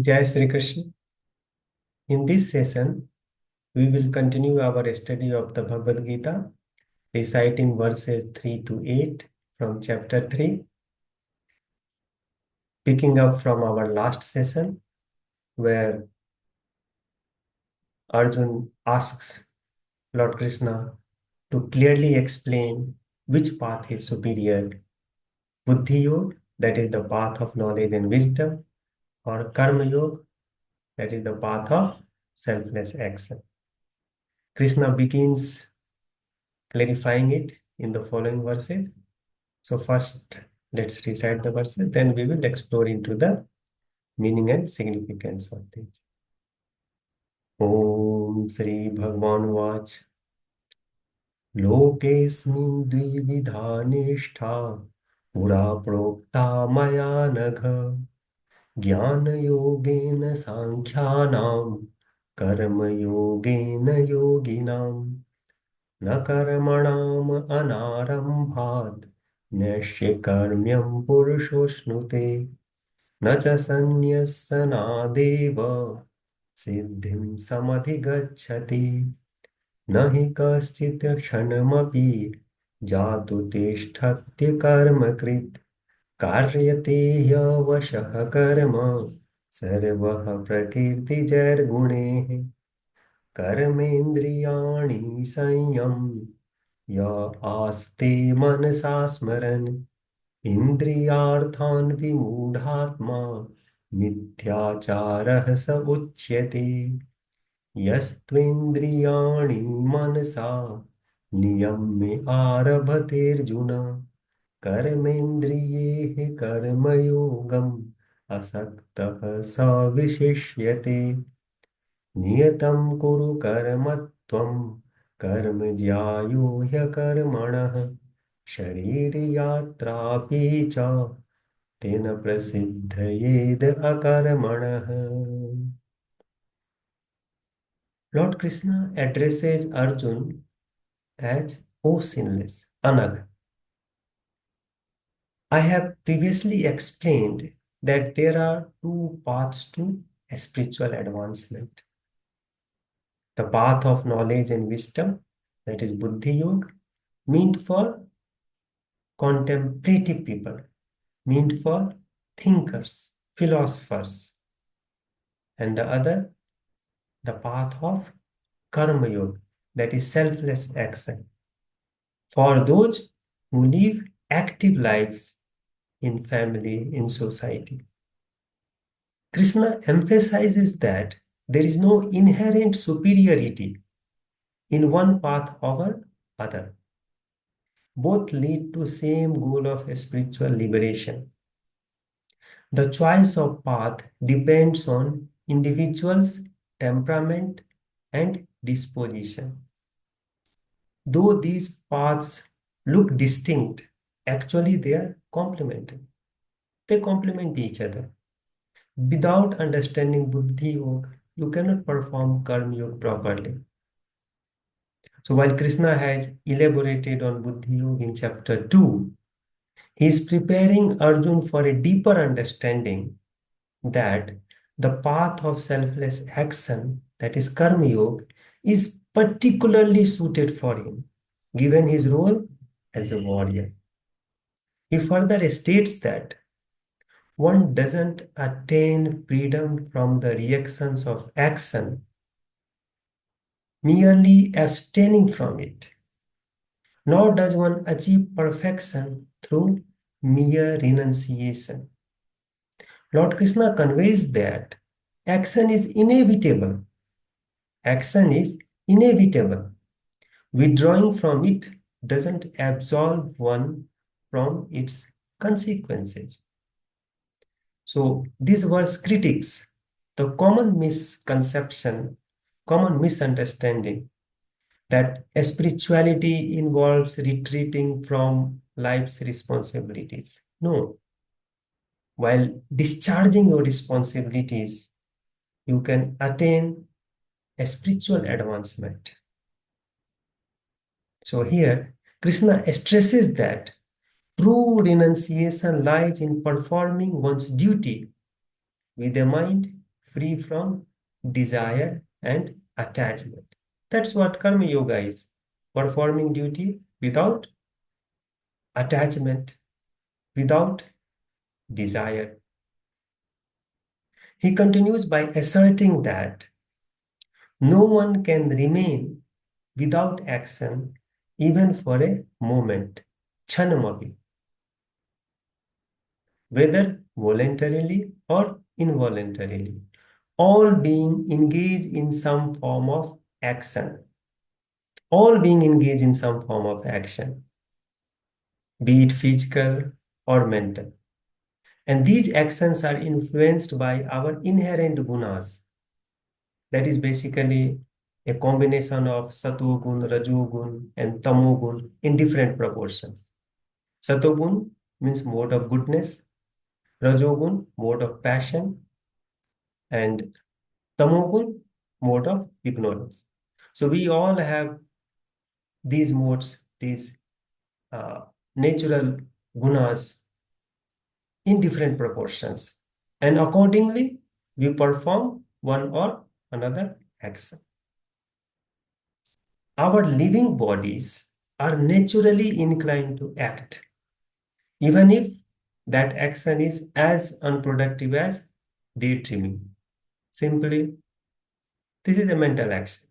Jai Sri Krishna. In this session, we will continue our study of the Bhagavad Gita, reciting verses 3 to 8 from chapter 3, picking up from our last session, where Arjun asks Lord Krishna to clearly explain which path is superior, Buddhi Yoga, that is the path of knowledge and wisdom, or Karma Yoga, that is the path of selfless action. Krishna begins clarifying it in the following verses. So first, let's recite the verses, then we will explore into the meaning and significance of this. Om Sri Bhagwan Vach Lokesmin Dvividha Nishtha Pura Prokta Maya Nagha Jnana Yogena Sankhyanam Karma Yogena Yoginam न कर्मणाम अनारंभात् नश्य कर्म्यं पुरुषोऽश्नुते न च सन्न्यसनादेव सिद्धिं समधिगच्छति न हि कश्चित् क्षणमपि जातु तिष्ठत्य कर्मकृत् कार्यते ह्यवशः कर्म सर्वः प्रकृतिजैर्गुणैः कर्मेन्द्रियाणि संयम्य य आस्ते मनसा स्मरन् इन्द्रियार्थान् विमूढात्मा मिथ्याचारः स उच्यते यस्त्वेन्द्रियाणि मनसा नियम्य आरभतेऽर्जुन कर्मेन्द्रियैः कर्मयोगम् असक्तः स विशिष्यते नियतं कुरु कर्म त्वं कर्म ज्यायो ह्यकर्मणः शरीरयात्रापि च तेन प्रसिद्धयेद अकर्मणः. Lord Krishna addresses Arjun as O sinless, Anag. I have previously explained that there are two paths to spiritual advancement. The path of knowledge and wisdom, that is Buddhi Yoga, meant for contemplative people, meant for thinkers, philosophers. And the other, the path of Karma Yoga, that is selfless action, for those who live active lives in family, in society. Krishna emphasizes that there is no inherent superiority in one path over other. Both lead to same goal of spiritual liberation. The choice of path depends on individual's temperament and disposition. Though these paths look distinct, actually they are complementary. They complement each other. Without understanding Buddhi Yoga, you cannot perform Karma Yoga properly. So while Krishna has elaborated on Buddhi Yoga in chapter 2, he is preparing Arjun for a deeper understanding that the path of selfless action, that is Karma Yoga, is particularly suited for him, given his role as a warrior. He further states that one doesn't attain freedom from the reactions of action merely abstaining from it, nor does one achieve perfection through mere renunciation. Lord Krishna conveys that action is inevitable. Action is inevitable. Withdrawing from it doesn't absolve one from its consequences. So this verse critiques the common misconception, common misunderstanding that spirituality involves retreating from life's responsibilities. No. While discharging your responsibilities, you can attain a spiritual advancement. So here, Krishna stresses that true renunciation lies in performing one's duty with a mind free from desire and attachment. That's what Karma Yoga is. Performing duty without attachment, without desire. He continues by asserting that no one can remain without action even for a moment, chanamapi, whether voluntarily or involuntarily. All being engaged in some form of action. All being engaged in some form of action, be it physical or mental. And these actions are influenced by our inherent gunas. That is basically a combination of satogun, rajogun, and tamogun in different proportions. Satogun means mode of goodness, rajogun, mode of passion, and tamogun, mode of ignorance. So we all have these modes, these natural gunas in different proportions. And accordingly, we perform one or another action. Our living bodies are naturally inclined to act, even if that action is as unproductive as daydreaming. Simply, this is a mental action.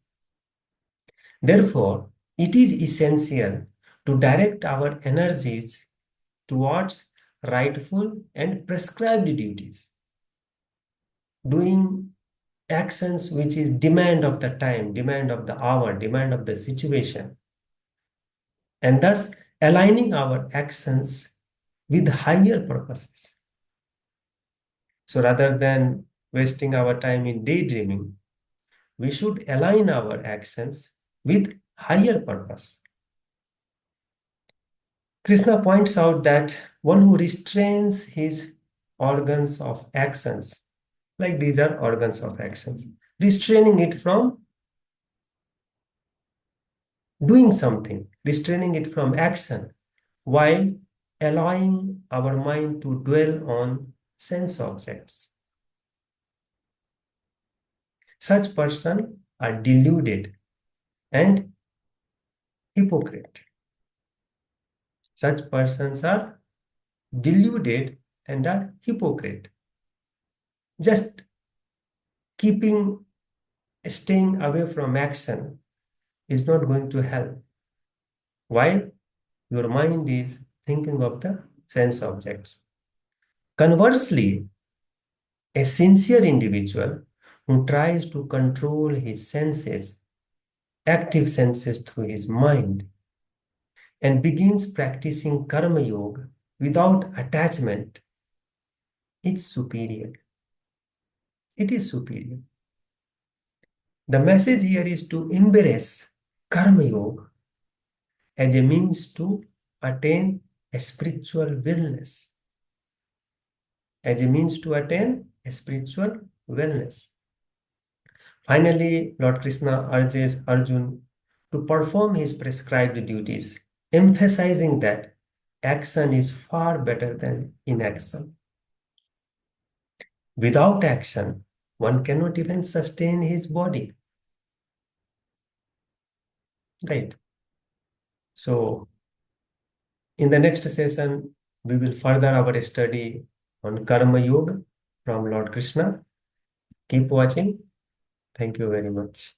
Therefore, it is essential to direct our energies towards rightful and prescribed duties, doing actions which is demand of the time, demand of the hour, demand of the situation, and thus aligning our actions with higher purposes. So rather than wasting our time in daydreaming, we should align our actions with higher purpose. Krishna points out that one who restrains his organs of actions, like these are organs of actions, restraining it from doing something, restraining it from action, while allowing our mind to dwell on sense objects. Such persons are deluded and hypocrite. Such persons are deluded and are hypocrite. Just staying away from action is not going to help. While your mind is thinking of the sense objects. Conversely, a sincere individual who tries to control his senses, active senses through his mind, and begins practicing karma yoga without attachment, it's superior. It is superior. The message here is to embrace karma yoga as a means to attain a spiritual wellness. As a means to attain a spiritual wellness. Finally, Lord Krishna urges Arjuna to perform his prescribed duties, emphasizing that action is far better than inaction. Without action, one cannot even sustain his body. Right? So, in the next session, we will further our study on Karma Yoga from Lord Krishna. Keep watching. Thank you very much.